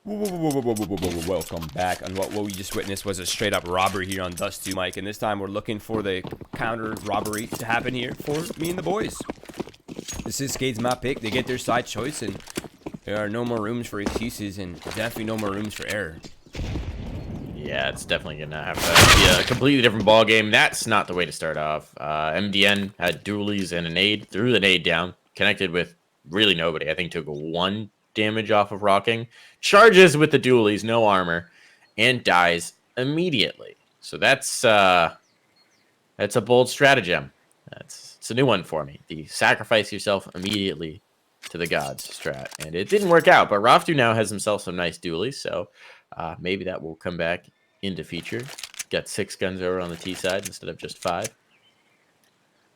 Welcome back. And what we just witnessed was a straight up robbery here on Dust 2 Mike. And this time we're looking for the counter robbery to happen here for me and the boys. This is Skade's map pick. They get their side choice, and there are no more rooms for excuses, and definitely no more rooms for error. Yeah, it's definitely gonna have to be a completely different ball game. That's not the way to start off. MDN had dualies and a nade, threw the nade down, connected with really nobody. I think took 1 damage off of rocking, charges with the dualies, no armor, and dies immediately. So that's a bold stratagem. It's a new one for me. The sacrifice yourself immediately to the gods strat, and it didn't work out. But Raftu now has himself some nice dualies, so maybe that will come back into feature. Got 6 guns over on the T side instead of just 5.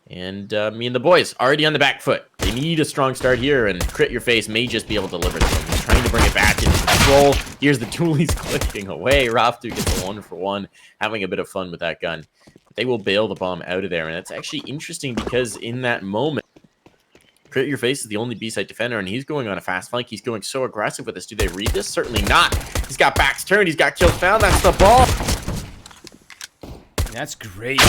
And me and the boys already on the back foot. They need a strong start here, and Crit Your Face may just be able to deliver them. He's trying to bring it back into control. Here's the dualies clicking away. Raftu gets a 1-for-1, having a bit of fun with that gun. But they will bail the bomb out of there, and it's actually interesting because in that moment, Crit Your Face is the only B-side defender, and he's going on a fast flank. He's going so aggressive with this. Do they read this? Certainly not. He's got backs turned. He's got kills found. That's the ball. That's great.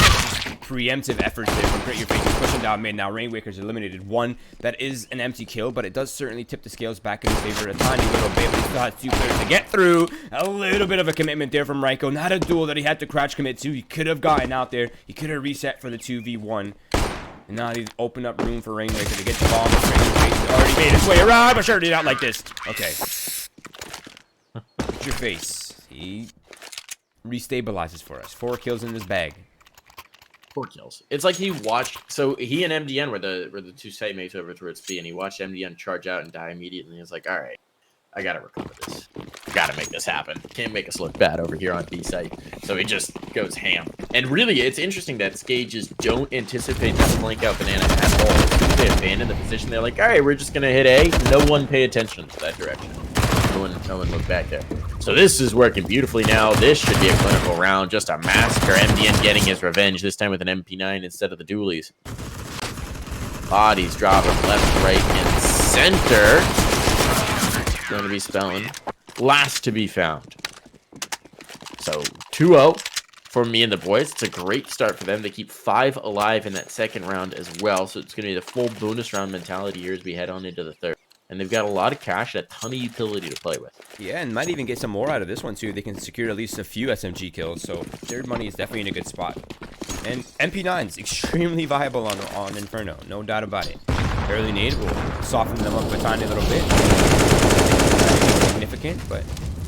Preemptive efforts there from Crit Your Face. Pushing down mid. Now Rainwaker's eliminated 1. That is an empty kill, but it does certainly tip the scales back in his favor a tiny little bit. But he still has 2 players to get through. A little bit of a commitment there from Ryko. Not a duel that he had to crouch commit to. He could have gotten out there. He could have reset for the 2v1. And now he's opened up room for Rainwaker to get the bomb. Crit Your Face has already made his way around, but sure did not like this. Okay. Crit Your Face. He restabilizes for us. 4 kills in this bag. 4 kills. It's like he watched. So he and MDN were the 2 site mates over towards B, and he watched MDN charge out and die immediately. And he was like, "All right, I gotta recover this. Gotta make this happen. Can't make us look bad over here on B site." So he just goes ham. And really, it's interesting that Skade just don't anticipate that flank out banana at all. As soon as they abandon the position, they're like, "All right, we're just gonna hit A." No one pay attention to that direction. No one looked back there. So this is working beautifully now. This should be a clinical round. Just a massacre. MDN getting his revenge, this time with an MP9 instead of the dualies. Bodies dropping left, right, and center. Going to be spelling. Last to be found. So 2-0 for me and the boys. It's a great start for them. They keep 5 alive in that second round as well. So it's going to be the full bonus round mentality here as we head on into the third. And they've got a lot of cash and a ton of utility to play with. Yeah, and might even get some more out of this one, too. They can secure at least a few SMG kills, so their money is definitely in a good spot. And MP9 is extremely viable on Inferno, no doubt about it. Early nade will soften them up a tiny little bit. Significant, but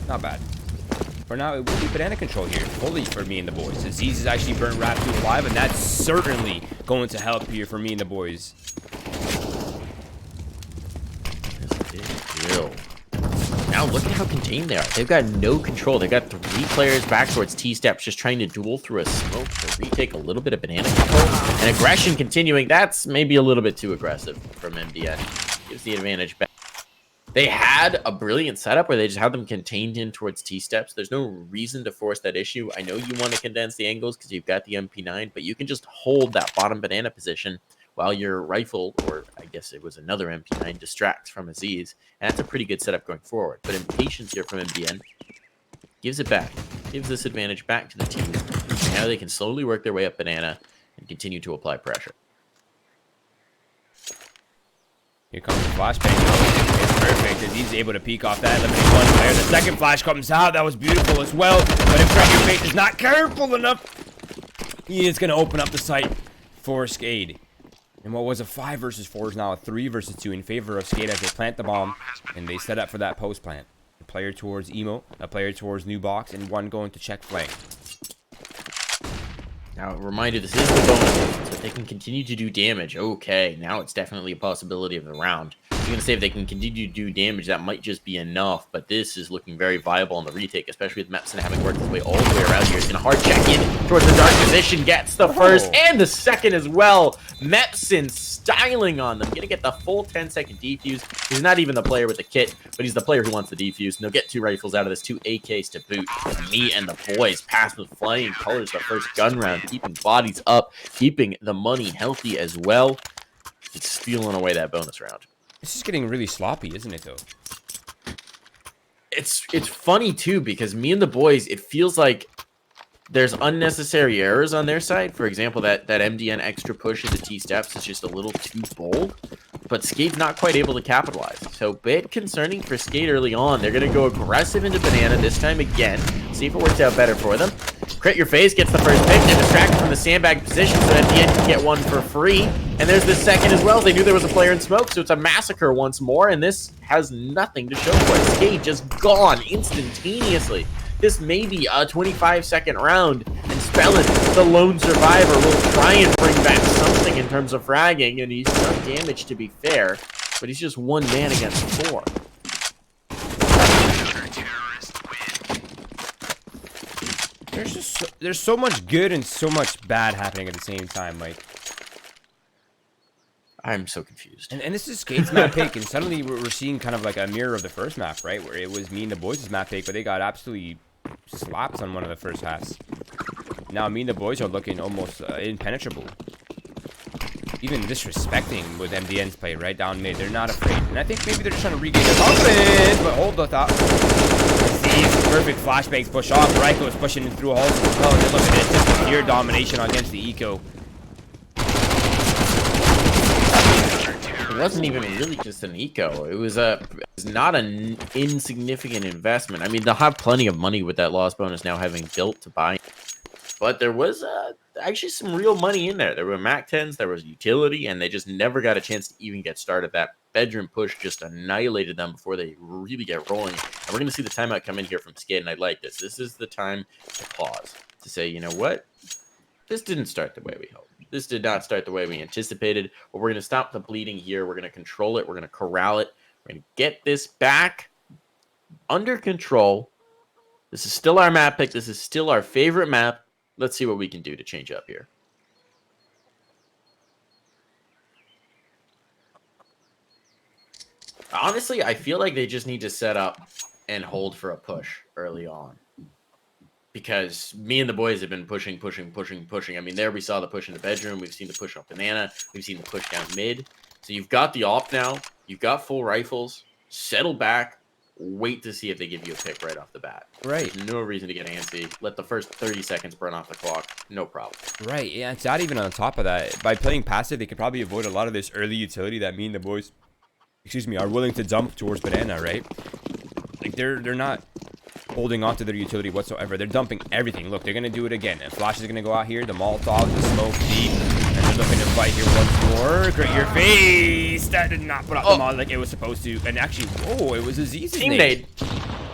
not bad. For now, it will be banana control here, fully for me and the boys. Aziz is actually burnt Raftu alive, and that's certainly going to help here for me and the boys. Now look at how contained they are. They've got no control. They've got 3 players back towards T-steps just trying to duel through a smoke to retake a little bit of banana control. And aggression continuing. That's maybe a little bit too aggressive from MDN. Gives the advantage back. They had a brilliant setup where they just had them contained in towards T-steps. There's no reason to force that issue. I know you want to condense the angles because you've got the MP9, but you can just hold that bottom banana position while your rifle, or I guess it was another MP9, distracts from Aziz. And that's a pretty good setup going forward. But impatience here from MDN gives it back. Gives this advantage back to the team. And now they can slowly work their way up banana and continue to apply pressure. Here comes the flashbang. It's perfect. Aziz is able to peek off that. Eliminating 1 player. The second flash comes out. That was beautiful as well. But if Crit Your Face is not careful enough, he is going to open up the site for Skade. And what was a 5 versus 4 is now a 3 versus 2 in favor of Skade as they plant the bomb and they set up for that post plant. A player towards Emo, a player towards New Box, and 1 going to check flank. Now, a reminder, this is the bonus, so if they can continue to do damage, okay, now it's definitely a possibility of the round. I was going to say if they can continue to do damage, that might just be enough, but this is looking very viable on the retake, especially with Mepson having worked his way all the way around here. He's going to hard check in towards the dark position, gets the first and the second as well. Mepson styling on them, going to get the full 10-second defuse. He's not even the player with the kit, but he's the player who wants the defuse. And they'll get 2 rifles out of this, 2 AKs to boot. Me and the boys pass with flying colors the first gun round, keeping bodies up, keeping the money healthy as well. It's stealing away that bonus round. This is getting really sloppy, isn't it, though? it's funny too, because me and the boys, it feels like there's unnecessary errors on their side. For example, that MDN extra push into T steps is just a little too bold, but Skade's not quite able to capitalize. So bit concerning for Skade early on. They're going to go aggressive into Banana this time again. See if it works out better for them. Crit Your Face gets the first pick. They're distracted from the sandbag position, so at the end you can get one for free. And there's the second as well. They knew there was a player in smoke, so it's a massacre once more, and this has nothing to show for it. Skade just gone instantaneously. This may be a 25-second round, and Spellin, the lone survivor, will try and bring back something in terms of fragging, and he's done damage to be fair, but he's just one man against 4. There's so much good and so much bad happening at the same time, Mike. I'm so confused. And this is Skade's map pick, and suddenly we're seeing kind of like a mirror of the first map, right? Where it was MeAndTheBoys' map pick, but they got absolutely slapped on one of the first halves. Now MeAndTheBoys are looking almost impenetrable. Even disrespecting with MDN's play right down mid. They're not afraid. And I think maybe they're just trying to regain their confidence, but hold the thought. See, perfect flashbangs push off. Raiko is pushing through holes as well. And look at it, just pure domination against the eco. It wasn't even really just an eco. It was not an insignificant investment. I mean, they'll have plenty of money with that loss bonus now having built to buy. But there was actually some real money in there. There were Mac 10s, there was utility, and they just never got a chance to even get started. That bedroom push just annihilated them before they really get rolling. And we're going to see the timeout come in here from Skade, and I like this. This is the time to pause, to say, you know what? This didn't start the way we hoped. This did not start the way we anticipated. But we're going to stop the bleeding here. We're going to control it. We're going to corral it. We're going to get this back under control. This is still our map pick. This is still our favorite map. Let's see what we can do to change up here. Honestly, I feel like they just need to set up and hold for a push early on. Because MeAndTheBoys have been pushing. I mean, there we saw the push in the bedroom. We've seen the push up Banana. We've seen the push down mid. So you've got the op now. You've got full rifles. Settle back. Wait to see if they give you a pick right off the bat. Right. There's no reason to get antsy. Let the first 30 seconds burn off the clock. No problem. Right, yeah, it's not even on top of that. By playing passive, they could probably avoid a lot of this early utility that MeAndTheBoys, are willing to dump towards Banana, right? Like, they're not holding on to their utility whatsoever. They're dumping everything. Look, they're going to do it again. And Flash is going to go out here. The Molotov, the smoke, deep. And they're looking to fight here once more. Crit Your Face. That did not put out the mod like it was supposed to. And actually, whoa, it was Aziz's Team nade.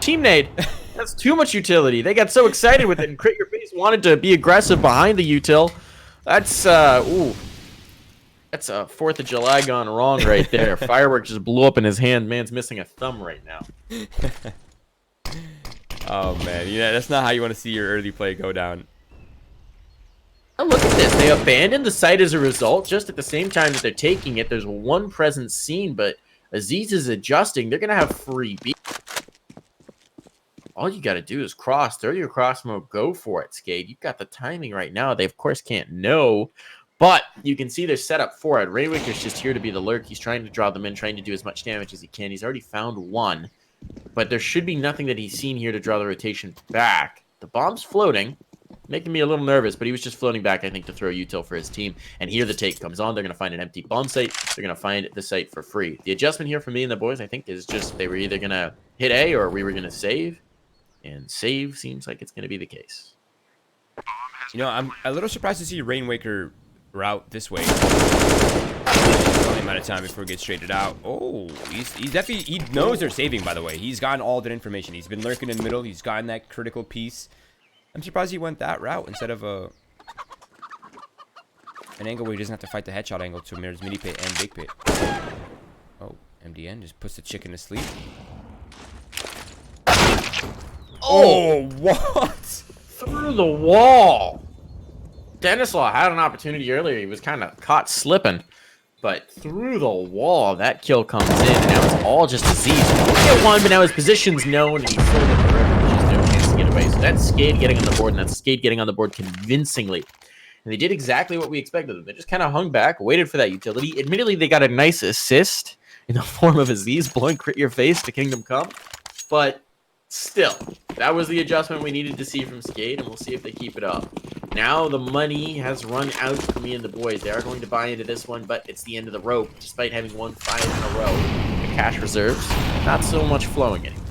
Team nade. That's too much utility. They got so excited with it. And Crit Your Face wanted to be aggressive behind the util. That's, ooh. That's a 4th of July gone wrong right there. Fireworks just blew up in his hand. Man's missing a thumb right now. Oh, man. Yeah, that's not how you want to see your early play go down. Now look at this. They abandoned the site as a result. Just at the same time that they're taking it, there's one present scene, but Aziz is adjusting. They're going to have free B. All you got to do is cross. Throw your cross mode. Go for it, Skade. You've got the timing right now. They, of course, can't know. But you can see they're set up for it. Rainwaker's just here to be the lurk. He's trying to draw them in, trying to do as much damage as he can. He's already found one. But there should be nothing that he's seen here to draw the rotation back. The bomb's floating, making me a little nervous, but he was just floating back, I think, to throw a util for his team. And here the take comes on. They're going to find an empty bomb site. They're going to find the site for free. The adjustment here for MeAndTheBoys, I think, is just they were either going to hit A or we were going to save. And save seems like it's going to be the case. You know, I'm a little surprised to see Rainwaker route this way. Only amount of time before it gets traded out. Oh, he's definitely, he knows they're saving, by the way. He's gotten all that information. He's been lurking in the middle. He's gotten that critical piece. I'm surprised he went that route instead of an angle where he doesn't have to fight the headshot angle to mirrors mini pit and big pit. Oh, MDN just puts the chicken to sleep. Oh, what? Through the wall. Denislaw had an opportunity earlier. He was kind of caught slipping. But through the wall, that kill comes in. And now it's all just Aziz. He'll get one, but now his position's known. And he's full of the river. There's no chance to get away. So that's Skade getting on the board. And that's Skade getting on the board convincingly. And they did exactly what we expected them. They just kind of hung back, waited for that utility. Admittedly, they got a nice assist in the form of Aziz blowing Crit Your Face to Kingdom Come. But Still, that was the adjustment we needed to see from Skade, and we'll see if they keep it up. Now the money has run out for me and the boys. They are going to buy into this one, but it's the end of the rope. Despite having won 5 in a row, the cash reserves, not so much flowing anymore.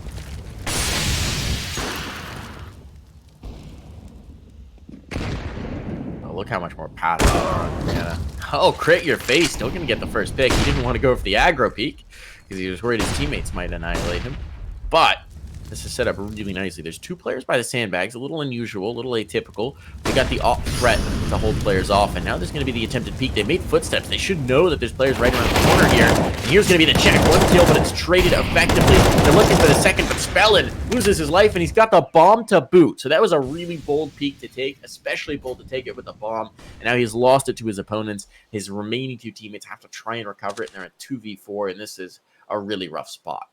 Oh, look how much more passive there on Banana. Oh, crit your face. Still going to get the first pick. He didn't want to go for the aggro peek because he was worried his teammates might annihilate him. But this is set up really nicely. There's 2 players by the sandbags, a little unusual, a little atypical. We got the op threat to hold players off, and now there's going to be the attempted peek. They made footsteps. They should know that there's players right around the corner here. And here's going to be the check. 1 kill, but it's traded effectively. They're looking for the second, but Spellin loses his life, and he's got the bomb to boot. So that was a really bold peek to take, especially bold to take it with the bomb. And now he's lost it to his opponents. His remaining 2 teammates have to try and recover it, and they're at 2v4, and this is a really rough spot.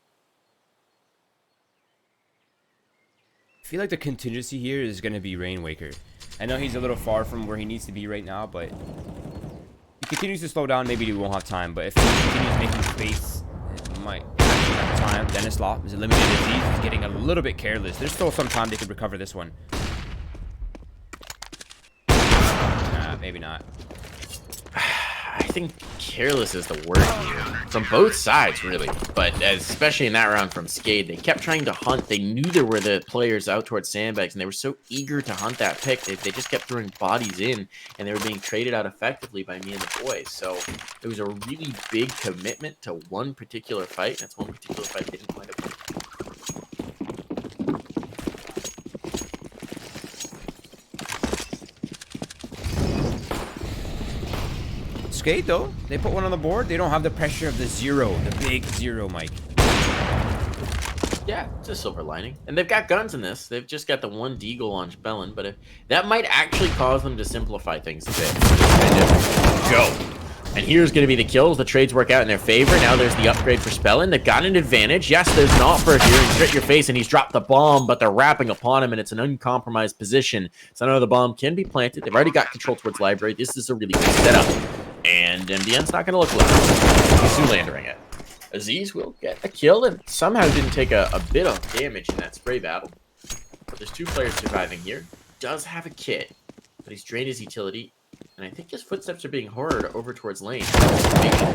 I feel like the contingency here is going to be Rainwaker. I know he's a little far from where he needs to be right now, but if he continues to slow down, maybe he won't have time. But if he continues making space, it might have time. Dennis Law is eliminated. He's getting a little bit careless. There's still some time they could recover this one. Nah, maybe not. I think careless is the word here. From both sides, really. But especially in that round from Skade, they kept trying to hunt. They knew there were the players out towards sandbags, and they were so eager to hunt that pick. They just kept throwing bodies in, and they were being traded out effectively by me and the boys. So it was a really big commitment to one particular fight. That's one particular fight they didn't wind up winning. Skade, though, they put one on the board. They don't have the pressure of the 0, the big 0, Mike. Yeah, it's a silver lining. And they've got guns in this. They've just got the 1 deagle on Spellin, but that might actually cause them to simplify things a bit. Go. And here's going to be the kills. The trades work out in their favor. Now there's the upgrade for Spellin. They've got an advantage. Yes, there's not for here. He's crit your face, and he's dropped the bomb, but they're wrapping upon him, and it's an uncompromised position. So now the bomb can be planted. They've already got control towards library. This is a really good setup. And MDN's not going to look left. He's Zoolandering it. Aziz will get a kill and somehow didn't take a bit of damage in that spray battle. But there's 2 players surviving here. Does have a kit, but he's drained his utility. And I think his footsteps are being heard over towards lane.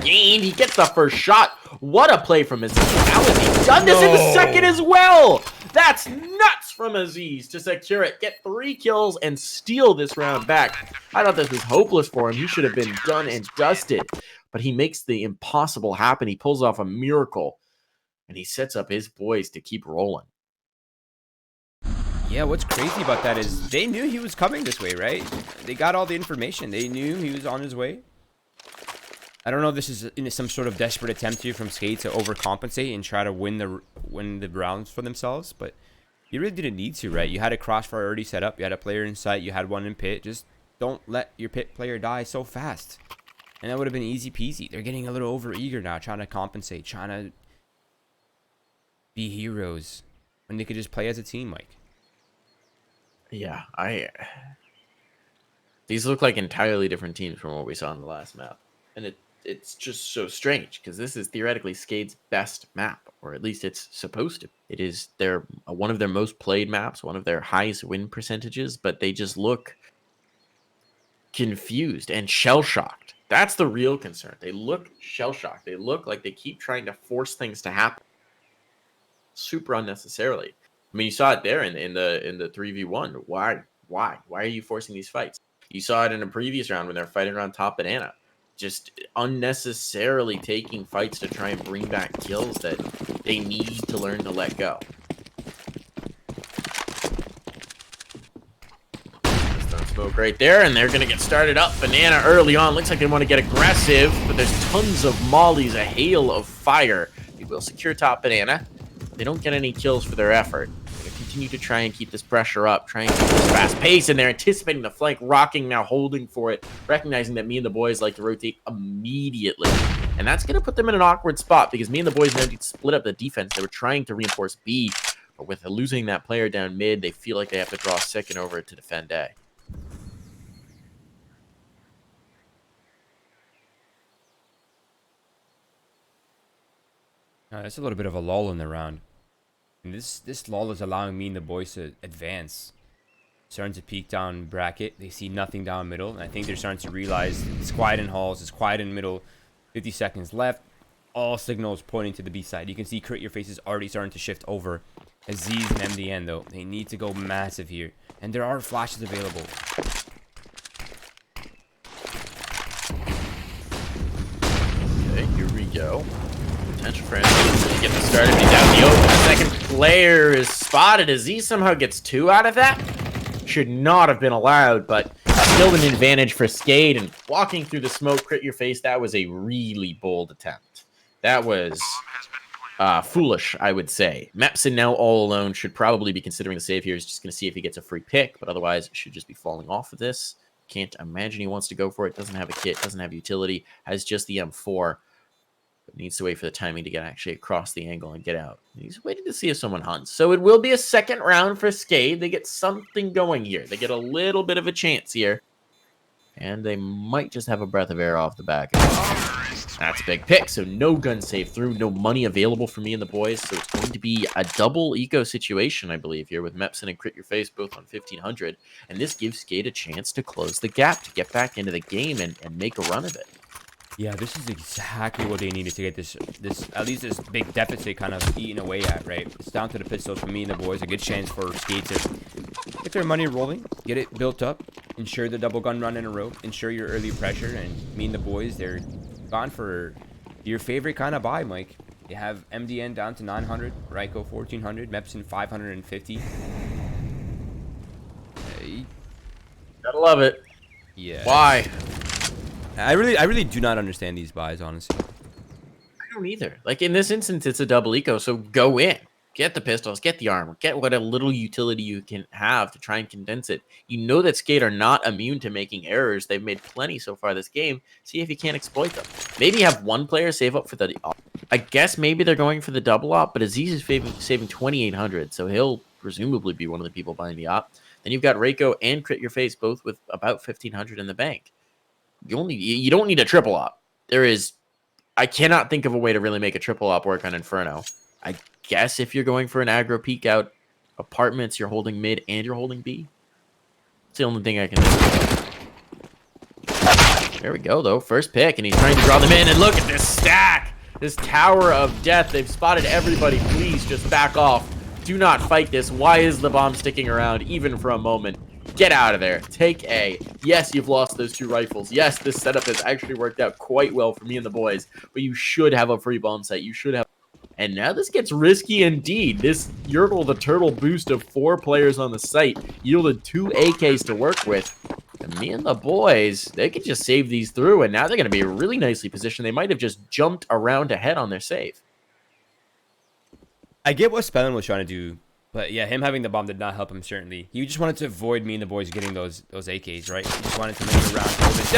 Gained. He gets the first shot. What a play from Aziz. How has he done this in the second as well? That's nuts from Aziz to secure it. Get 3 kills and steal this round back. I thought this was hopeless for him. He should have been done and dusted. But he makes the impossible happen. He pulls off a miracle. And he sets up his boys to keep rolling. Yeah, what's crazy about that is they knew he was coming this way, right? They got all the information. They knew he was on his way. I don't know if this is in some sort of desperate attempt here from Skade to overcompensate and try to win the rounds for themselves, but you really didn't need to, right? You had a crossfire already set up. You had a player in sight. You had one in pit. Just don't let your pit player die so fast. And that would have been easy peasy. They're getting a little over eager now, trying to compensate, trying to be heroes when they could just play as a team, Mike. Yeah, these look like entirely different teams from what we saw in the last map. And it's just so strange because this is theoretically Skade's best map, or at least it's supposed to. It is one of their most played maps, one of their highest win percentages, but they just look confused and shell-shocked. That's the real concern. They look shell-shocked. They look like they keep trying to force things to happen super unnecessarily. I mean, you saw it there in the 3v1. Why are you forcing these fights? You saw it in a previous round when they're fighting around top banana. Just unnecessarily taking fights to try and bring back kills that they need to learn to let go. Smoke right there, and they're going to get started up. Banana early on. Looks like they want to get aggressive, but there's tons of mollies, a hail of fire. They will secure top banana. They don't get any kills for their effort. They're going to continue to try and keep this pressure up, try and keep this fast pace, and they're anticipating the flank, rocking now, holding for it, recognizing that me and the boys like to rotate immediately. And that's going to put them in an awkward spot because me and the boys now need to split up the defense. They were trying to reinforce B, but with losing that player down mid, they feel like they have to draw second over to defend A. That's a little bit of a lull in the round. And this lull is allowing me and the boys to advance. Starting to peek down bracket. They see nothing down middle. And I think they're starting to realize it's quiet in halls. It's quiet in middle. 50 seconds left. All signals pointing to the B side. You can see Crit Your Face is already starting to shift over. Aziz and MDN, though, they need to go massive here. And there are flashes available. Okay, here we go. Potential for Aziz to get the start of it down the open. The second player is spotted. Aziz somehow gets 2 out of that. Should not have been allowed, but still an advantage for Skade. And walking through the smoke, Crit Your Face, that was a really bold attempt. That was foolish, I would say. Mepson now all alone should probably be considering the save here. He's just going to see if he gets a free pick, but otherwise should just be falling off of this. Can't imagine he wants to go for it. Doesn't have a kit, doesn't have utility, has just the M4. But needs to wait for the timing to get actually across the angle and get out. He's waiting to see if someone hunts. So it will be a second round for Skade. They get something going here. They get a little bit of a chance here. And they might just have a breath of air off the back. That's a big pick. So no gun save through, no money available for me and the boys. So it's going to be a double eco situation, I believe, here with Mepson and Crit Your Face both on 1500. And this gives Skade a chance to close the gap, to get back into the game and make a run of it. Yeah, this is exactly what they needed to get this at least this big deficit kind of eaten away at, right? It's down to the pistols for me and the boys. A good chance for Skade to get their money rolling, get it built up, ensure the double gun run in a row, ensure your early pressure, and me and the boys, they're gone for your favorite kind of buy, Mike. They have MDN down to 900, Ryko 1400, Mepson 550. Gotta love it. Yeah. Why? I really do not understand these buys, honestly. I don't either. Like in this instance, it's a double eco, so go in. Get the pistols, get the armor, get what a little utility you can have to try and condense it. You know that Skade are not immune to making errors. They've made plenty so far this game. See if you can't exploit them. Maybe have one player save up for the op. I guess maybe they're going for the double op, but Aziz is saving 2,800, so he'll presumably be one of the people buying the op. Then you've got Reiko and Crit Your Face both with about 1,500 in the bank. You don't need a triple op. I cannot think of a way to really make a triple op work on Inferno. I guess if you're going for an aggro peek out apartments, you're holding mid and you're holding B. It's the only thing I can do. There we go, though. First pick, and he's trying to draw them in. And look at this stack. This tower of death. They've spotted everybody. Please just back off. Do not fight this. Why is the bomb sticking around even for a moment? Get out of there. Take A. Yes, you've lost those 2 rifles. Yes, this setup has actually worked out quite well for me and the boys. But you should have a free bomb site. You should have... And now this gets risky indeed. This Yertle the Turtle boost of 4 players on the site yielded 2 AKs to work with. And me and the boys, they could just save these through. And now they're going to be really nicely positioned. They might have just jumped around ahead on their save. I get what Spellin was trying to do. But yeah, him having the bomb did not help him, certainly. He just wanted to avoid me and the boys getting those AKs, right? He just wanted to make it around, hold it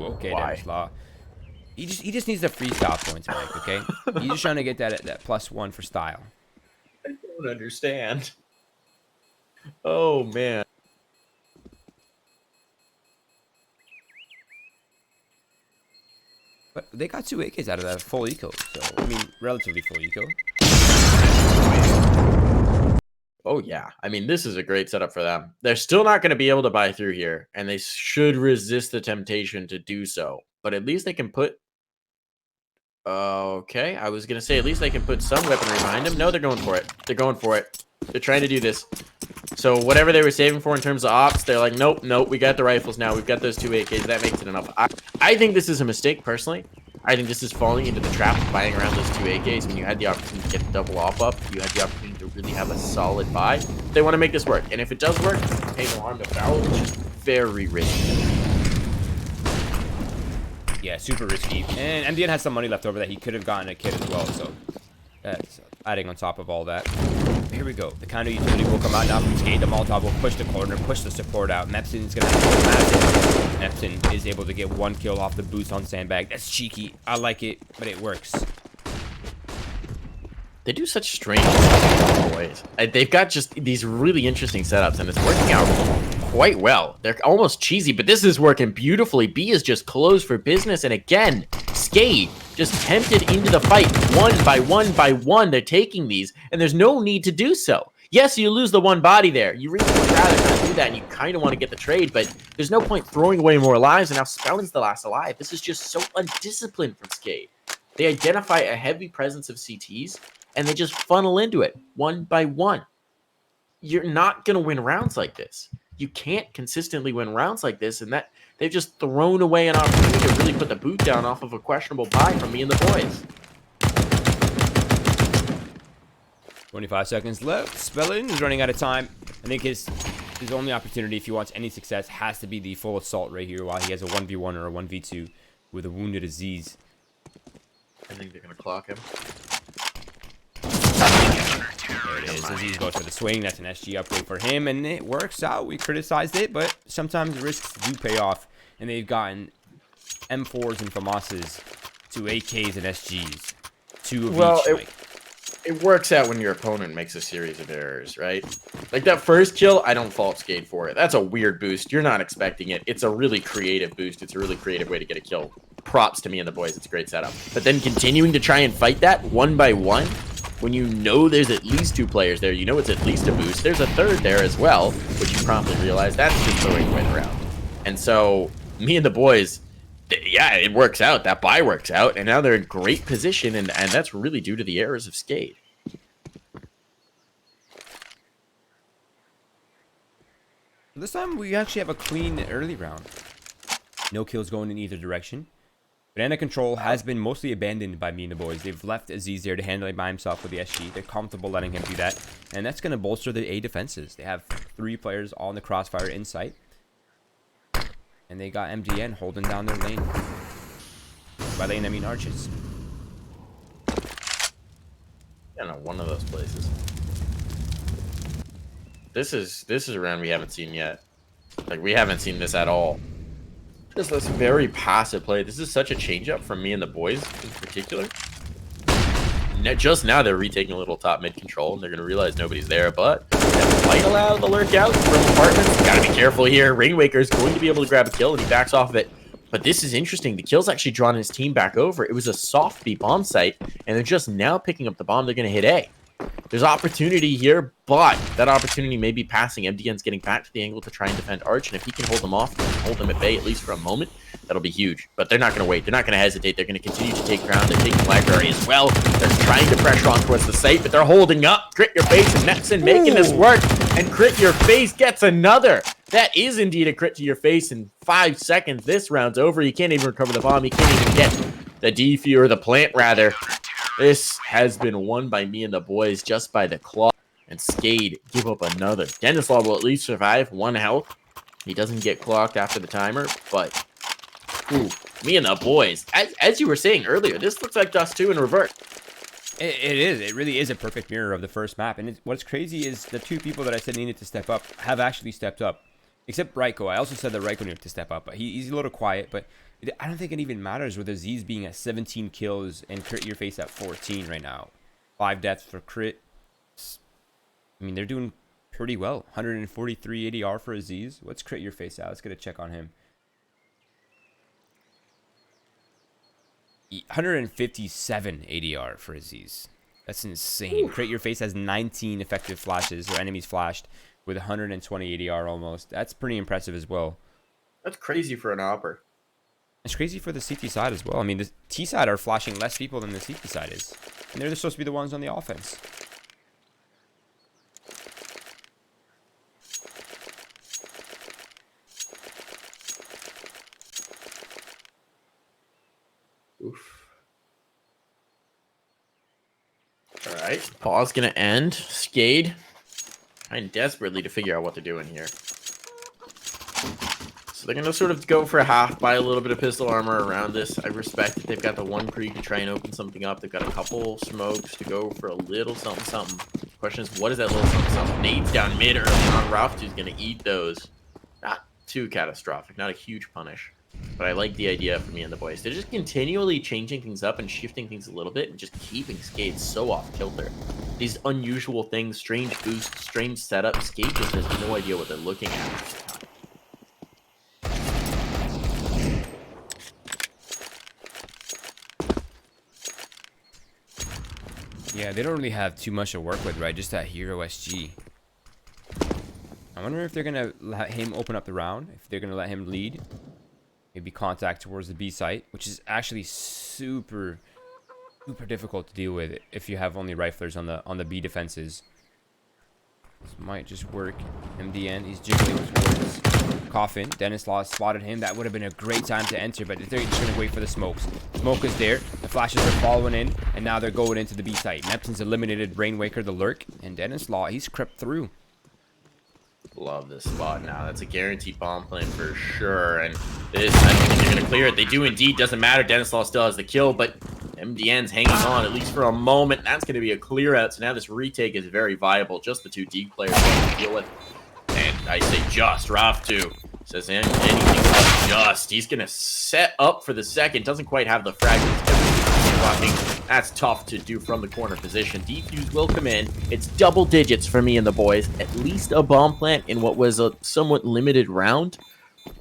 down. Okay, there's Law. He just needs the free stop points, Mike, okay? He's just trying to get that +1 for style. I don't understand. Oh, man. But they got 2 AKs out of that full eco, so, I mean, relatively full eco. Oh, yeah. I mean, this is a great setup for them. They're still not going to be able to buy through here, and they should resist the temptation to do so. But at least they can put... Okay, I was going to say at least they can put some weaponry behind them. No, they're going for it. They're going for it. They're trying to do this. So whatever they were saving for in terms of ops, they're like, nope, we got the rifles now. We've got those 2 AKs. That makes it enough. I think this is a mistake, personally. I think this is falling into the trap of buying around those 2 AKs when you had the opportunity to get the double op up. You had the opportunity to really have a solid buy. They want to make this work. And if it does work, pay no harm, no foul. It's just very risky. Yeah, super risky. And MDN has some money left over that he could have gotten a kit as well, so that's adding on top of all that. Here we go. The counter utility will come out now from Skade. The Molotov will push the corner, push the support out. Mepson's going to go massive. Mepson is able to get 1 kill off the boost on Sandbag. That's cheeky. I like it, but it works. They do such strange ways. They've got just these really interesting setups, and it's working out quite well. They're almost cheesy, but this is working beautifully. B is just closed for business, and again, Skade just tempted into the fight one by one by one. They're taking these, and there's no need to do so. Yes, you lose the one body there. You really would rather not do that, and you kind of want to get the trade, but there's no point throwing away more lives, and now Spelling's the last alive. This is just so undisciplined from Skade. They identify a heavy presence of CTs, and they just funnel into it one by one. You're not going to win rounds like this. You can't consistently win rounds like this, and that they've just thrown away an opportunity to really put the boot down off of a questionable buy from me and the boys. 25 seconds left. Spelling is running out of time. I think his only opportunity, if he wants any success, has to be the full assault right here while he has a 1v1 or a 1v2 with a wounded Aziz. I think they're going to clock him. There it is. Aziz goes for the swing. That's an SG upgrade for him, and it works out. We criticized it, but sometimes risks do pay off, and they've gotten M4s and FAMASs to AKs and SGs. 2 of each. It works out when your opponent makes a series of errors, right? Like that first kill, I don't fault Skade for it. That's a weird boost. You're not expecting it. It's a really creative boost. It's a really creative way to get a kill. Props to me and the boys. It's a great setup. But then continuing to try and fight that one by one, when you know there's at least 2 players there, you know it's at least a boost. There's a third there as well, which you promptly realize that's just throwing away the round. And so me and the boys, yeah, it works out. That buy works out, and now they're in great position, and that's really due to the errors of Skade. This time we actually have a clean early round. No kills going in either direction. Banana control has been mostly abandoned by me and the boys. They've left Aziz there to handle it by himself with the SG. They're comfortable letting him do that, and that's going to bolster the A defenses. They have 3 players all in the crossfire in sight. And they got MDN holding down their lane. By lane, I mean arches. I don't know, one of those places. This is a round we haven't seen yet. Like, we haven't seen this at all. Just this very passive play. This is such a change up from me and the boys in particular. Just now they're retaking a little top mid control, and they're going to realize nobody's there, but that might allow the lurk out from apartments. Got to be careful here. Rainwaker's going to be able to grab a kill, and he backs off of it. But this is interesting. The kill's actually drawn his team back over. It was a soft B bomb site, and they're just now picking up the bomb. They're going to hit A. There's opportunity here, but that opportunity may be passing. MDN's getting back to the angle to try and defend Arch, and if he can hold them off and hold them at bay at least for a moment, that'll be huge. But they're not going to wait. They're not going to hesitate. They're going to continue to take ground. They're taking library as well. They're trying to pressure on towards the site, but they're holding up. Crit Your Face and Netson making this work, and Crit Your Face gets another. That is indeed a crit to your face in 5 seconds. This round's over. You can't even recover the bomb. You can't even get the defuse, or the plant, rather. This has been won by me and the boys just by the claw. And Skade give up another. Denislaw will at least survive 1 health. He doesn't get clocked after the timer, but ooh, me and the boys. As you were saying earlier, this looks like Dust 2 in reverse. It is. It really is a perfect mirror of the first map. And what's crazy is the 2 people that I said needed to step up have actually stepped up. Except Raiko. I also said that Raiko needed to step up, but he's a little quiet. But I don't think it even matters with Aziz being at 17 kills and Crit Your Face at 14 right now. 5 deaths for Crit. I mean, they're doing pretty well. 143 ADR for Aziz. What's Crit Your Face at? Let's get a check on him. 157 ADR for Aziz. That's insane. Ooh. Crit Your Face has 19 effective flashes, or enemies flashed, with 120 ADR almost. That's pretty impressive as well. That's crazy for an Opper. It's crazy for the CT side as well. I mean, the T side are flashing less people than the CT side is. And they're supposed to be the ones on the offense. Oof. Alright, pause gonna end. Skade trying desperately to figure out what they're doing here. So they're gonna sort of go for a half, buy a little bit of pistol armor around this. I respect that they've got the 1 Krieg to try and open something up. They've got a couple smokes to go for a little something something. The question is, what is that little something something? Nades down mid early on. Ruff, who's gonna eat those. Not too catastrophic, not a huge punish. But I like the idea for me and the boys. They're just continually changing things up and shifting things a little bit and just keeping Skade so off kilter. These unusual things, strange boosts, strange setups. Skade just has no idea what they're looking at. Yeah, they don't really have too much to work with, right? Just that hero SG. I wonder if they're going to let him open up the round. If they're going to let him lead. Maybe contact towards the B site, which is actually super difficult to deal with if you have only riflers on the B defenses. This might just work. MDN, he's jiggling towards Coffin. Dennis Law spotted him. That would have been a great time to enter, but they're just going to wait for the smokes. Smoke is there. The flashes are following in, and now they're going into the B site. Neptune's eliminated Rainwaker, the lurk, and Dennis Law, he's crept through. Love this spot now. That's a guaranteed bomb plan for sure. And this, I think they're going to clear it. They do indeed. Doesn't matter. Dennis Law still has the kill, but MDN's hanging on, at least for a moment. That's going to be a clear out. So now this retake is very viable. Just the two D players to deal with. And I say just. Raf2 says anything but just. He's going to set up for the second. Doesn't quite have the fragments. That's tough to do from the corner position. Defuse will come in. It's double digits for me and the boys. At least a bomb plant in what was a somewhat limited round.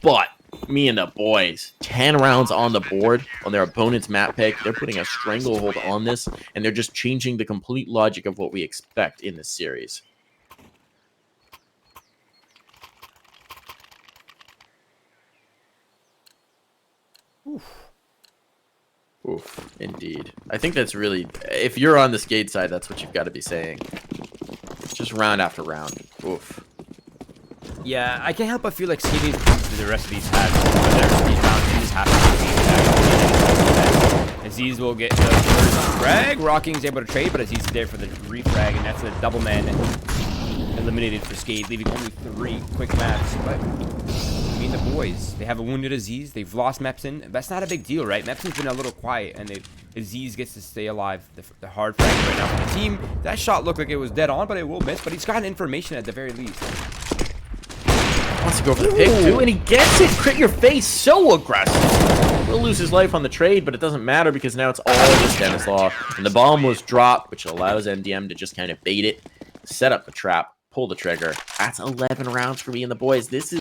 But me and the boys, 10 rounds on the board on their opponent's map pick. They're putting a stranglehold on this, and they're just changing the complete logic of what we expect in this series. Oof, indeed. I think that's really, if you're on the Skade side, that's what you've got to be saying. Just round after round. Oof. Yeah, I can't help but feel like Skade needs to the rest of these halves. These rounds, they just have to Aziz will get the first frag. Rocking's able to trade, but Aziz is there for the refrag, and that's a double man eliminated for Skade, leaving only 3 quick maps. But I mean, the boys, they have a wounded Aziz. They've lost Mepson. That's not a big deal, right? Mepson's been a little quiet, and Aziz gets to stay alive. The hard frag right now for the team. That shot looked like it was dead on, but it will miss. But he's gotten information at the very least. Wants to go for the pick, too, and he gets it. Crit your face, so aggressive. Will lose his life on the trade, but it doesn't matter because now it's all just Dennis Law. And the bomb was dropped, which allows MDM to just kind of bait it, set up the trap, pull the trigger. That's 11 rounds for me and the boys. This is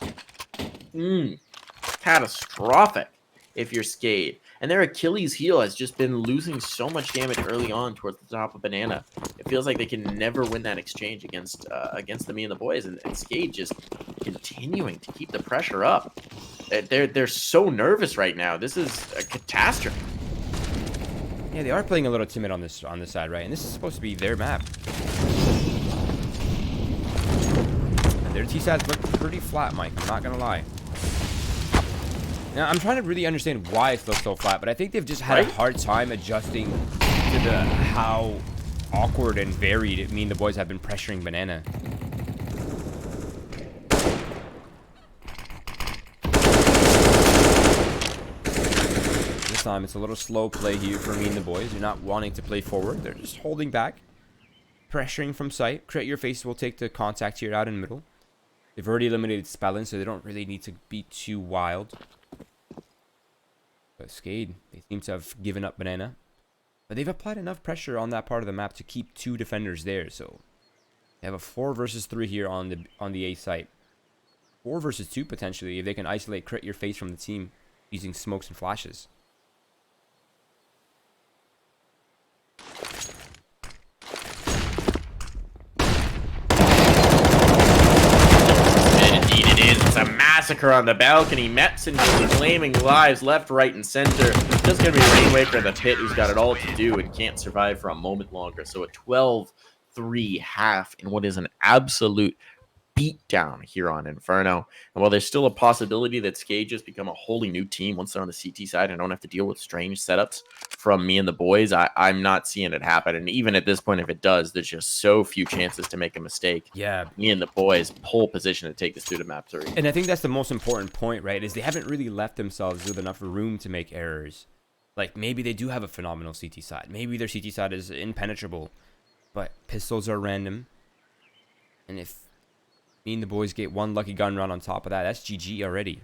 catastrophic if you're Skade. And their Achilles heel has just been losing so much damage early on towards the top of Banana. It feels like they can never win that exchange against the me and the boys. And Skade just continuing to keep the pressure up. They're so nervous right now. This is a catastrophe. Yeah, they are playing a little timid on this side, right? And this is supposed to be their map. And their T-sides look pretty flat, Mike. I'm not gonna lie. Now, I'm trying to really understand why it looks so flat, but I think they've just had a hard time adjusting to how awkward and varied me and the boys have been pressuring Banana. This time, it's a little slow play here for me and the boys. They're not wanting to play forward. They're just holding back, pressuring from sight. Create Your Face will take the contact here out in the middle. They've already eliminated Spellin, so they don't really need to be too wild. But Skade, they seem to have given up Banana. But they've applied enough pressure on that part of the map to keep 2 defenders there. So they have a 4 versus 3 here on the A site. 4 versus 2 potentially if they can isolate Crit Your Face from the team using smokes and flashes. It's a massacre on the balcony. Mepson claiming lives left, right, and center. Just going to be Rainwaker in the pit who's got it all to do and can't survive for a moment longer. So a 12-3 half in what is an absolute beatdown here on Inferno. And while there's still a possibility that Skade just become a wholly new team once they're on the CT side and don't have to deal with strange setups from me and the boys, I'm not seeing it happen. And even at this point, if it does, there's just so few chances to make a mistake. Yeah. Me and the boys pole position to take this to the map 3. And I think that's the most important point, right? Is they haven't really left themselves with enough room to make errors. Like, maybe they do have a phenomenal CT side. Maybe their CT side is impenetrable. But pistols are random. And if me and the boys get 1 lucky gun round on top of that, that's GG already.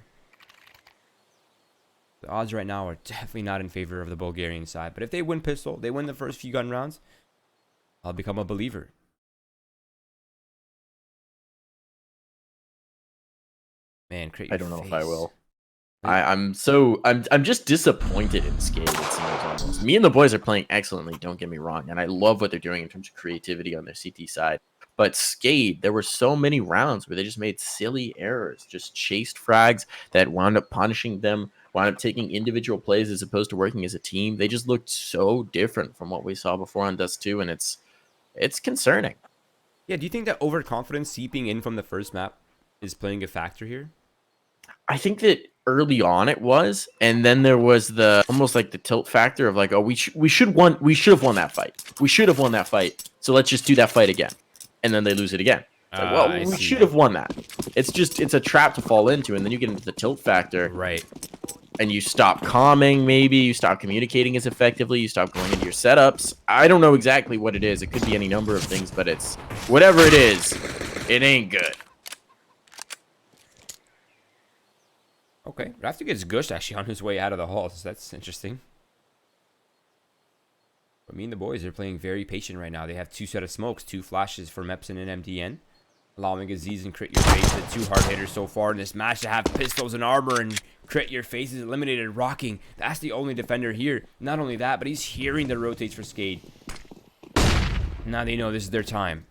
The odds right now are definitely not in favor of the Bulgarian side. But if they win pistol, they win the first few gun rounds, I'll become a believer. Man, Create Your I don't know Face. if I will. I'm just disappointed in Skade, it seems almost. Me and the boys are playing excellently, don't get me wrong, and I love what they're doing in terms of creativity on their CT side. But Skade, there were so many rounds where they just made silly errors, just chased frags that wound up punishing them, wound up taking individual plays as opposed to working as a team. They just looked so different from what we saw before on Dust 2, and it's concerning. Yeah, do you think that overconfidence seeping in from the first map is playing a factor here? I think that early on it was, and then there was the almost like the tilt factor of like, oh, we should have won that fight. We should have won that fight. So let's just do that fight again, and then they lose it again. It's like, well, we should have won that. It's a trap to fall into, and then you get into the tilt factor, right? And you stop calming, maybe you stop communicating as effectively, you stop going into your setups. I don't know exactly what it is. It could be any number of things, but it's whatever it is, it ain't good. Okay, Raftu gets gushed actually on his way out of the hall, so that's interesting. But me and the boys are playing very patient right now. They have 2 set of smokes, 2 flashes for Mepson and MDN, allowing Aziz and Crit Your Face, the 2 hard hitters so far in this match, to have pistols and armor, and Crit Your Face is eliminated. Rocking, that's the only defender here. Not only that, but he's hearing the rotates for Skade. Now they know this is their time.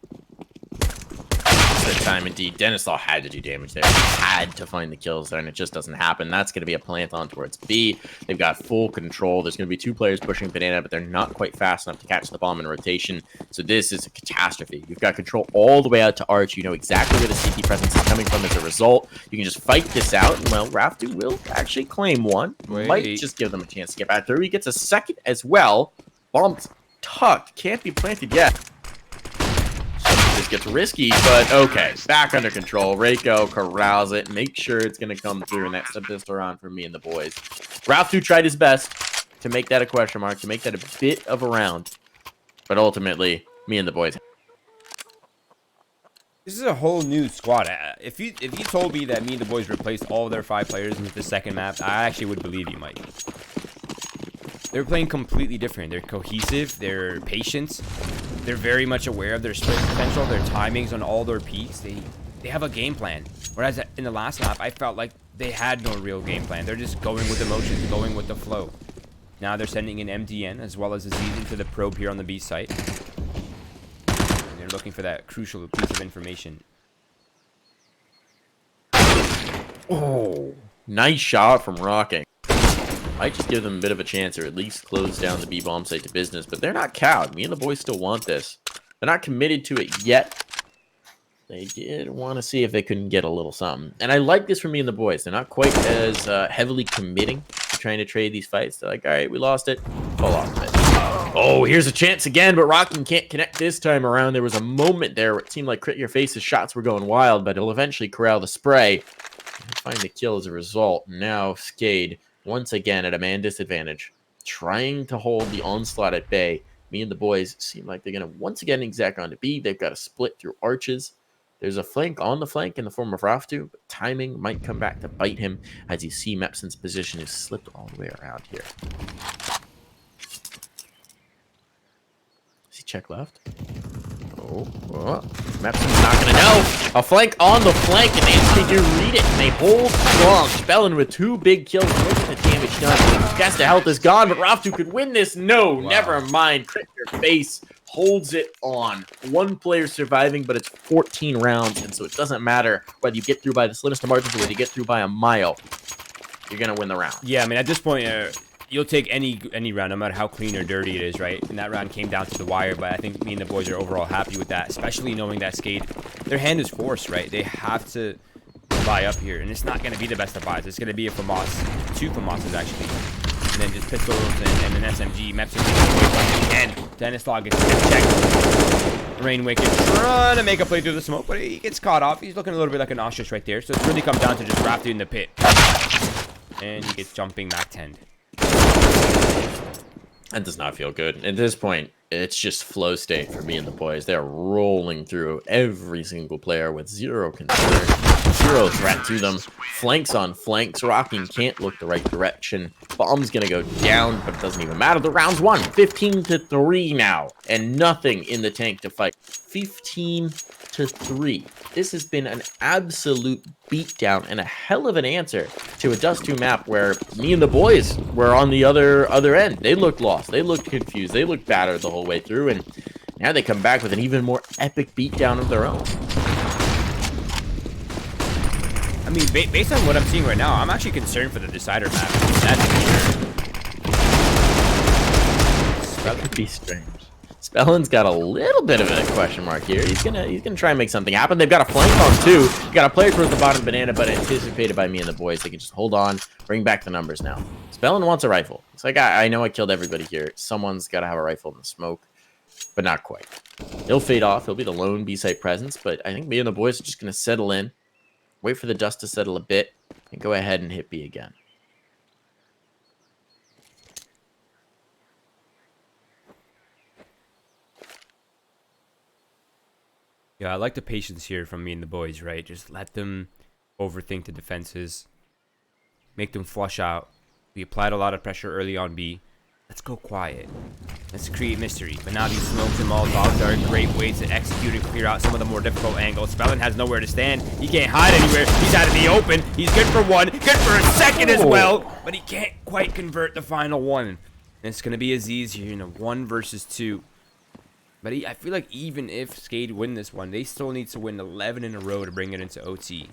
Their time indeed. Denislaw had to do damage there. He had to find the kills there, and it just doesn't happen. That's going to be a plant on towards B. They've got full control. There's going to be 2 players pushing Banana, but they're not quite fast enough to catch the bomb in rotation. So this is a catastrophe. You've got control all the way out to Arch. You know exactly where the CT presence is coming from as a result. You can just fight this out, and well, Raftu will actually claim one. Might just give them a chance to get back through. He gets a second as well. Bomb's tucked. Can't be planted yet. This gets risky, but okay. Back under control. Reiko corrals it. Make sure it's going to come through, and that's the pistol round for me and the boys. Raftu tried his best to make that a question mark, to make that a bit of a round. But ultimately, me and the boys. This is a whole new squad. If you told me that me and the boys replaced all of their 5 players into the second map, I actually would believe you, Mike. They're playing completely different. They're cohesive. They're patient. They're very much aware of their sprint potential, their timings on all their peaks. They have a game plan. Whereas in the last map, I felt like they had no real game plan. They're just going with emotions, going with the flow. Now they're sending in MDN as well as Aziz into the probe here on the B site. And they're looking for that crucial piece of information. Oh, nice shot from Rocking. Might just give them a bit of a chance, or at least close down the B-bomb site to business, but they're not cowed. Me and the boys still want this. They're not committed to it yet. They did want to see if they couldn't get a little something. And I like this for me and the boys. They're not quite as heavily committing to trying to trade these fights. They're like, all right, we lost it. Fall off of it. Oh, here's a chance again, but Rocking can't connect this time around. There was a moment there where it seemed like Crit Your Face's shots were going wild, but he'll eventually corral the spray and find the kill as a result. Now Skade, once again at a man disadvantage, trying to hold the onslaught at bay. Me and the boys seem like they're going to once again exact onto B. They've got a split through arches. There's a flank on the flank in the form of Raftu, but timing might come back to bite him as you see Mepson's position is slipped all the way around here. Does he check left? Oh, Mepson's not going to know. A flank on the flank, and they do read it, and they hold strong. Spellin with 2 big kills. Look at the damage done. Cast of health is gone, but Raftu could win this. No, wow. Never mind. Crit Your Face holds it on. 1 player surviving, but it's 14 rounds, and so it doesn't matter whether you get through by the slimmest of margins or whether you get through by a mile. You're going to win the round. Yeah, I mean, at this point, you'll take any round, no matter how clean or dirty it is, right? And that round came down to the wire, but I think me and the boys are overall happy with that, especially knowing that Skade, their hand is forced, right? They have to buy up here, and it's not going to be the best of buys. It's going to be a FAMAS, 2 FAMASs, actually. And then just pistols and an SMG. Mepson and Denislaw gets checked. Rain Wicked trying to make a play through the smoke, but he gets caught off. He's looking a little bit like an ostrich right there, so it's really come down to just Raftu in the pit. And he gets jumping Mac 10. That does not feel good. At this point, it's just flow state for me and the boys. They're rolling through every single player with 0 concern. zero threat to them. Flanks on flanks. Rocking can't look the right direction. Bomb's gonna go down, but it doesn't even matter. The round's won. 15-3 now. And nothing in the tank to fight. 15-3. This has been an absolute beatdown and a hell of an answer to a Dust 2 map where me and the boys were on the other end. They looked lost. They looked confused. They looked battered the whole way through. And now they come back with an even more epic beatdown of their own. I mean, based on what I'm seeing right now, I'm actually concerned for the Decider map. That's for sure. That could be strange. Spellin's got a little bit of a question mark here. He's gonna try and make something happen. They've got a flank on too. Got a player towards the bottom banana, but anticipated by me and the boys. They can just hold on, bring back the numbers now. Spellin wants a rifle. It's like I know I killed everybody here. Someone's got to have a rifle in the smoke, but not quite. He'll fade off. He'll be the lone B-site presence, but I think me and the boys are just gonna settle in, wait for the dust to settle a bit, and go ahead and hit B again. Yeah, I like the patience here from me and the boys, right? Just let them overthink the defenses. Make them flush out. We applied a lot of pressure early on B. Let's go quiet. Let's create mystery. But now these smokes and Molotovs are a great way to execute and clear out some of the more difficult angles. Spellin has nowhere to stand. He can't hide anywhere. He's out in the open. He's good for one. Good for a second as well. But he can't quite convert the final one. And it's going to be Aziz here in a 1 versus 2. But I feel like even if Skade win this one, they still need to win 11 in a row to bring it into OT.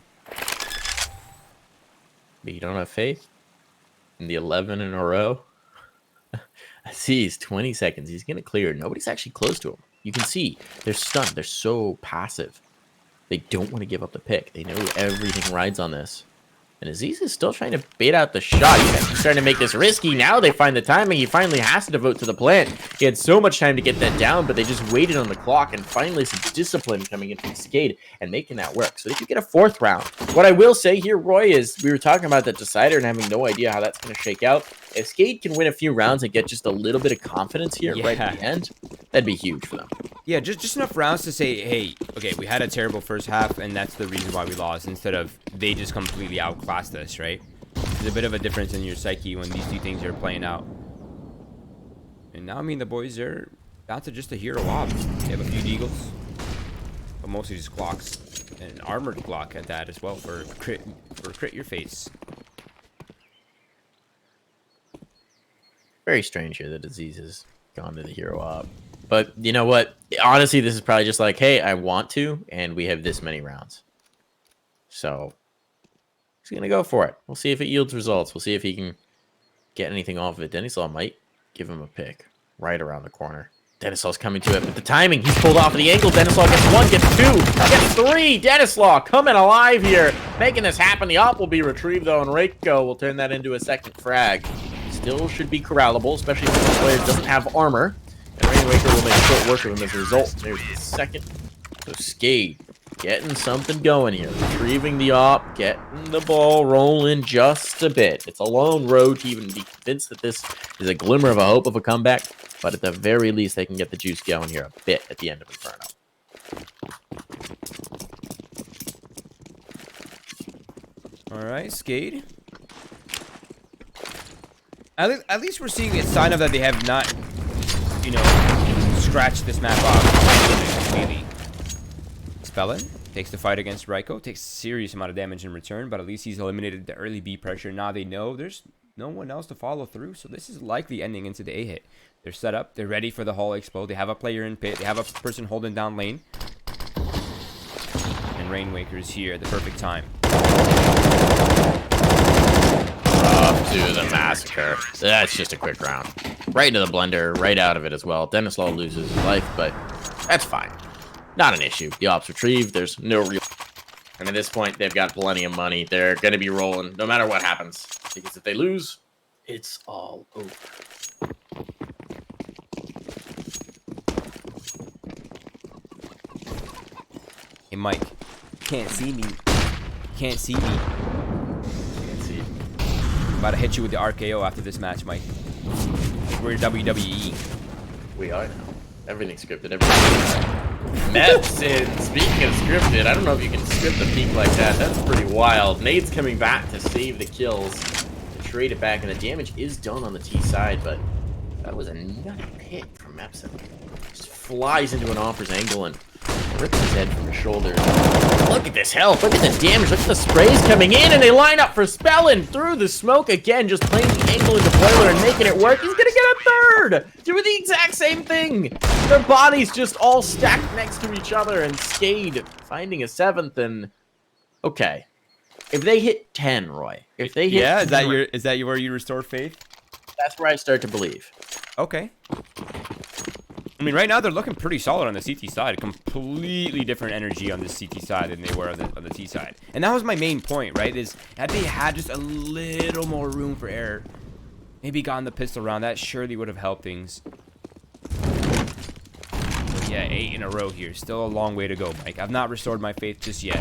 But you don't have faith in the 11 in a row? I see he's 20 seconds. He's going to clear. Nobody's actually close to him. You can see they're stunned. They're so passive. They don't want to give up the pick. They know everything rides on this. And Aziz is still trying to bait out the shot. He's starting to make this risky. Now they find the timing. He finally has to devote to the plant. He had so much time to get that down, but they just waited on the clock. And finally some discipline coming in from Skade and making that work. So they could get a 4th round. What I will say here, Roy, is we were talking about that decider and having no idea how that's going to shake out. If Skade can win a few rounds and get just a little bit of confidence here right at the end, that'd be huge for them. Yeah, just enough rounds to say, hey, okay, we had a terrible first half, and that's the reason why we lost, instead of they just completely outclassed us, right? There's a bit of a difference in your psyche when these two things are playing out. And now, I mean, the boys are down to just a hero op. They have a few deagles, but mostly just Glocks. And an armored Glock at that as well for crit your face. Very strange here that Aziz has gone to the hero op. But you know what? Honestly, this is probably just like, hey, I want to, and we have this many rounds. So he's going to go for it. We'll see if it yields results. We'll see if he can get anything off of it. Denislaw might give him a pick right around the corner. Denislaw's coming to it, but the timing, he's pulled off of the angle. Denislaw gets 1, gets 2, gets 3. Denislaw coming alive here, making this happen. The op will be retrieved, though, and Reiko will turn that into a 2nd frag. Still should be corrallable, especially if the player doesn't have armor. And Rainwaker will make short work of him as a result. There's the 2nd. So Skade getting something going here. Retrieving the op, getting the ball rolling just a bit. It's a long road to even be convinced that this is a glimmer of a hope of a comeback. But at the very least, they can get the juice going here a bit at the end of Inferno. All right, Skade. At least we're seeing a sign of that they have not, you know, scratched this map off completely. Spellin takes the fight against Reiko, takes a serious amount of damage in return, but at least he's eliminated the early B pressure. Now they know there's no one else to follow through, so this is likely ending into the A hit. They're set up, they're ready for the Hall explode. They have a player in pit, they have a person holding down lane. And Rainwaker's here at the perfect time. Off to the massacre. That's just a quick round. Right into the blender, right out of it as well. Denislaw loses his life, but that's fine. Not an issue. The ops retrieved. There's no real... And at this point, they've got plenty of money. They're going to be rolling no matter what happens. Because if they lose, it's all over. Hey, Mike. Can't see me. Can't see me. Can't see. I'm about to hit you with the RKO after this match, Mike. We're WWE. We are now. Everything's scripted. Everything's steps in. Speaking of scripted, I don't know if you can script a peek like that. That's pretty wild. Nade's coming back to save the kills, to trade it back, and the damage is done on the T side, but that was a nutty pick from Epson. Just flies into an offers angle and rips his head from his shoulder. Look at this health. Look at the damage. Look at the sprays coming in, and they line up for Spellin through the smoke again, just playing the angle into Boiler and making it work. He's gonna get a third, doing the exact same thing. Their bodies just all stacked next to each other, and Skade finding a seventh. And okay, if they hit 10, Roy, if they hit, yeah, is that where you restore faith? That's where I start to believe. Okay. I mean, right now they're looking pretty solid on the CT side. Completely different energy on the CT side than they were on the T side. And that was my main point, right? Is had they had just a little more room for error, maybe gotten the pistol round, that surely would have helped things. But yeah, 8 in a row here. Still a long way to go, Mike. I've not restored my faith just yet.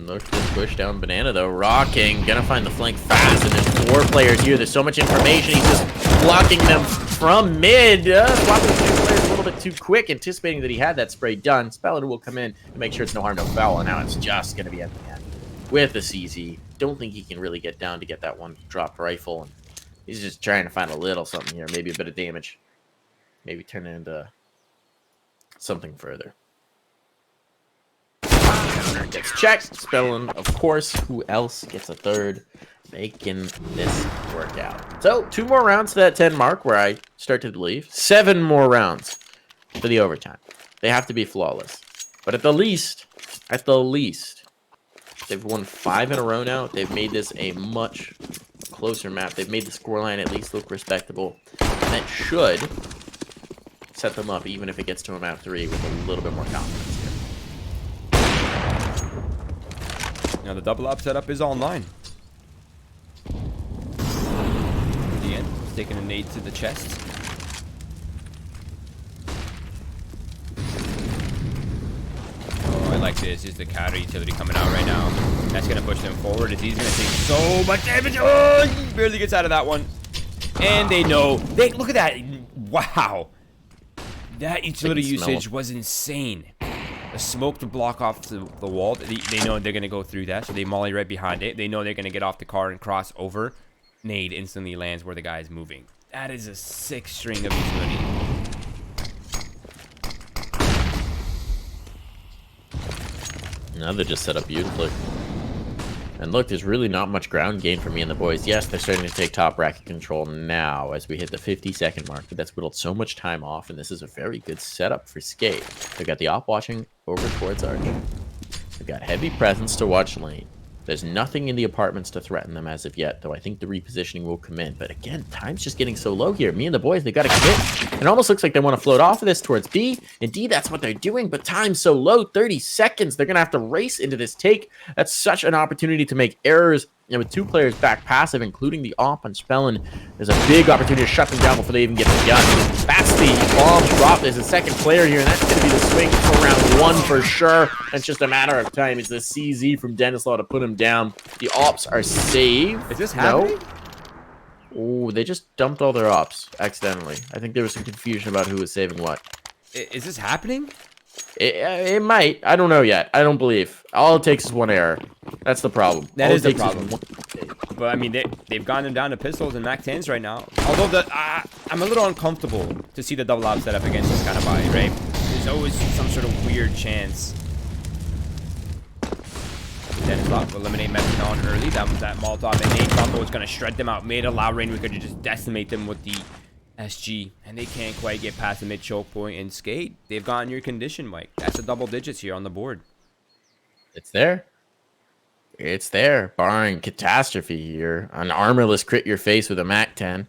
Look at this push down Banana, though. Rocking, gonna find the flank fast, and there's 4 players here. There's so much information. He's just blocking them from mid. Blocking the 2 players a little bit too quick, anticipating that he had that spray done. Speller will come in to make sure it's no harm, no foul, and now it's just gonna be at the end with the CZ. Don't think he can really get down to get that one drop rifle. And he's just trying to find a little something here, maybe a bit of damage. Maybe turn it into something further. Gets checked. Spellin, of course. Who else gets a third? Making this work out. So, 2 more rounds to that 10 mark where I start to believe. 7 more rounds for the overtime. They have to be flawless. But at the least, they've won 5 in a row now. They've made this a much closer map. They've made the scoreline at least look respectable. And that should set them up, even if it gets to a map 3, with a little bit more confidence here. Now the double up setup is online. At the end, he's taking a nade to the chest. Oh, I like this. Is the counter utility coming out right now? That's gonna push them forward. As he's gonna take so much damage. Oh, he barely gets out of that one. And they know. Look at that. Wow. That utility usage was insane. The smoke to block off the wall. They know they're going to go through that, so they molly right behind it. They know they're going to get off the car and cross over. Nade instantly lands where the guy is moving. That is a sick string of utility. Now they're just set up beautifully. And look, there's really not much ground game for me and the boys. Yes, they're starting to take top bracket control now as we hit the 50-second mark, but that's whittled so much time off, and this is a very good setup for Skade. They've got the op watching over towards Arch. They've got heavy presence to watch lane. There's nothing in the apartments to threaten them as of yet, though I think the repositioning will come in. But again, time's just getting so low here. Me and the boys, they got to commit. It almost looks like they want to float off of this towards B. Indeed, that's what they're doing, but time's so low, 30 seconds. They're going to have to race into this take. That's such an opportunity to make errors. And with 2 players back passive, including the op and Spellin, there's a big opportunity to shut them down before they even get the gun. That's the bomb drop. There's a second player here, and that's going to be the swing for round 1 for sure. It's just a matter of time. It's the CZ from Denislaw to put him down. The ops are saved. Is this happening? No. Oh, they just dumped all their ops accidentally. I think there was some confusion about who was saving what. Is this happening? It might. I don't know yet. I don't believe. All it takes is 1 error. That's the problem. That is the problem. But I mean, they've gotten them down to pistols and MAC 10s right now. Although I'm a little uncomfortable to see the double op set up against this kind of buy, right? There's always some sort of weird chance. Denislaw will eliminate Methanon early. That Molotov and nade combo is going to shred them out. Made allow Rainmaker to just decimate them with the SG, and they can't quite get past the mid choke point and Skade. They've gotten your condition, Mike. That's a double digits here on the board. It's there. It's there, barring catastrophe here. An armorless crit your face with a MAC 10.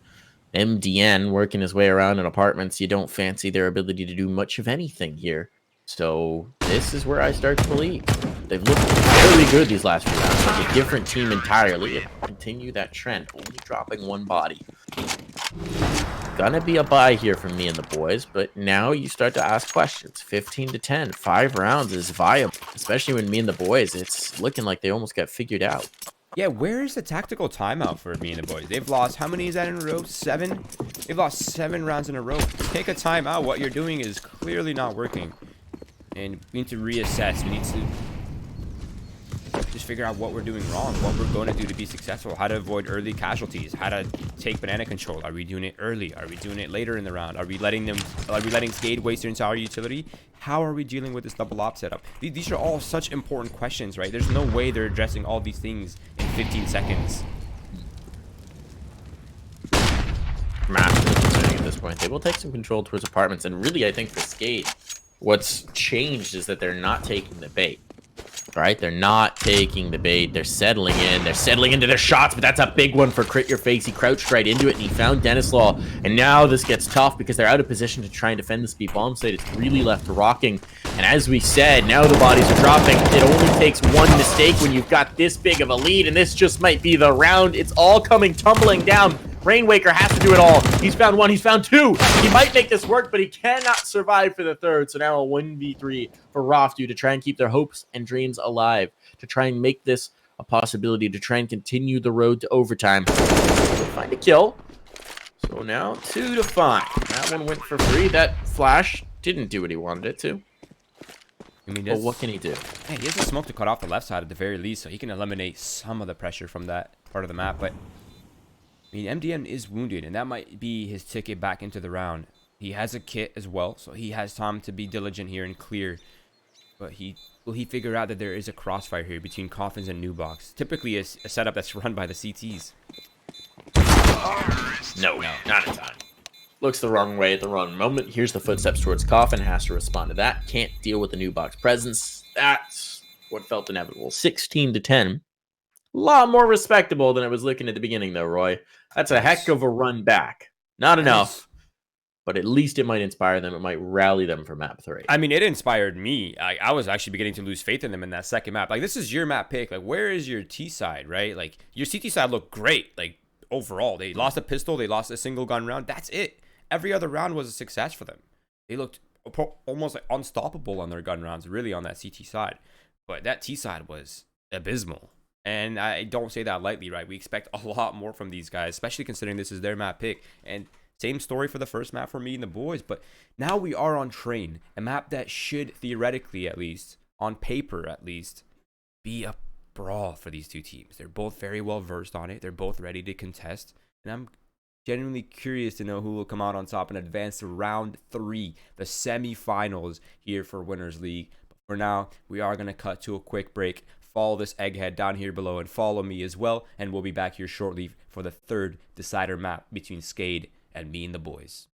MDN working his way around in apartments. You don't fancy their ability to do much of anything here. So this is where I start to believe. They've looked really good these last few rounds. Like a different team entirely. And continue that trend. Only dropping 1 body. Gonna be a buy here from me and the boys, but now you start to ask questions. 15 to 10, 5 rounds is viable, especially when me and the boys, it's looking like they almost got figured out. Yeah, where is the tactical timeout for me and the boys? They've lost, how many is that in a row? 7? They've lost 7 rounds in a row. Take a timeout. What you're doing is clearly not working. And we need to reassess. We need to just figure out what we're doing wrong, what we're going to do to be successful, how to avoid early casualties, how to take banana control. Are we doing it early? Are we doing it later in the round? Are we letting Skade waste their entire utility? How are we dealing with this double op setup? These are all such important questions, right? There's no way they're addressing all these things in 15 seconds. Massively concerning at this point. They will take some control towards apartments, and really, I think for Skade, what's changed is that they're not taking the bait. Right? They're not taking the bait. They're settling in. They're settling into their shots, but that's a big one for Crit Your Face. He crouched right into it, and he found Denislaw. And now this gets tough because they're out of position to try and defend this B bomb site. It's really left rocking. And as we said, now the bodies are dropping. It only takes one mistake when you've got this big of a lead, and this just might be the round. It's all coming tumbling down. Rainwaker has to do it all. He's found 1. He's found 2. He might make this work, but he cannot survive for the 3rd. So now a 1v3 for Roftu to try and keep their hopes and dreams alive, to try and make this a possibility, to try and continue the road to overtime. Find a kill. So now 2 to 5. That one went for free. That flash didn't do what he wanted it to. I mean, but what can he do? Hey, he has the smoke to cut off the left side at the very least, so he can eliminate some of the pressure from that part of the map. But I mean, MDN is wounded, and that might be his ticket back into the round. He has a kit as well, so he has time to be diligent here and clear. But will he figure out that there is a crossfire here between Coffins and Nubox? Typically a setup that's run by the CTs. No, not in time. Looks the wrong way at the wrong moment. Here's the footsteps towards Coffin. Has to respond to that. Can't deal with the Nubox presence. That's what felt inevitable. 16 to 10. A lot more respectable than it was looking at the beginning, though, Roy. That's a heck of a run back. Not enough, but at least it might inspire them. It might rally them for map 3. I mean, it inspired me. I was actually beginning to lose faith in them in that second map. Like, this is your map pick. Like, where is your T side, right? Like, your CT side looked great. Like, overall, they lost a pistol. They lost a single gun round. That's it. Every other round was a success for them. They looked almost like unstoppable on their gun rounds, really, on that CT side. But that T side was abysmal. And I don't say that lightly, right? We expect a lot more from these guys, especially considering this is their map pick. And same story for the first map for me and the boys. But now we are on Train, a map that should theoretically, at least, on paper at least, be a brawl for these two teams. They're both very well versed on it. They're both ready to contest. And I'm genuinely curious to know who will come out on top and advance to round 3, the semifinals here for Winners League. But for now, we are going to cut to a quick break. Follow this egghead down here below and follow me as well. And we'll be back here shortly for the 3rd decider map between Skade and me and the boys.